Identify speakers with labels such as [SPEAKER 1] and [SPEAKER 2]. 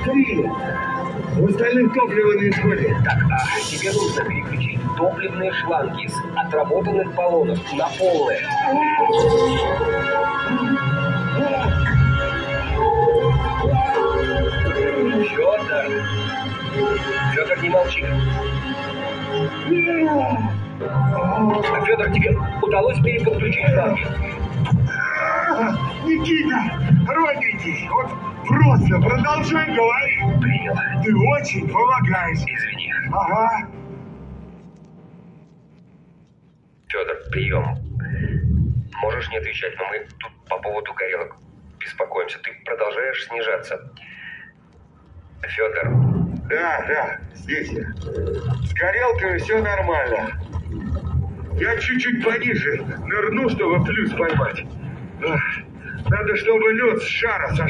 [SPEAKER 1] 3. В остальных топливо на исходе.
[SPEAKER 2] Так, тебе нужно переключить топливные шланги с отработанных баллонов на полные. Федор, не молчи. Федор, тебе удалось переподключить шланги?
[SPEAKER 1] Никита, родненький, вот просто продолжай говорить.
[SPEAKER 2] Принял.
[SPEAKER 1] Ты очень помогаешь.
[SPEAKER 2] Извини.
[SPEAKER 1] Ага.
[SPEAKER 2] Федор, прием. Можешь не отвечать, но мы тут по поводу горелок беспокоимся. Ты продолжаешь снижаться. Федор.
[SPEAKER 1] Да, здесь я. С горелкой все нормально. Я чуть-чуть пониже нырну, чтобы плюс поймать. Надо, чтобы лед с шара сошел.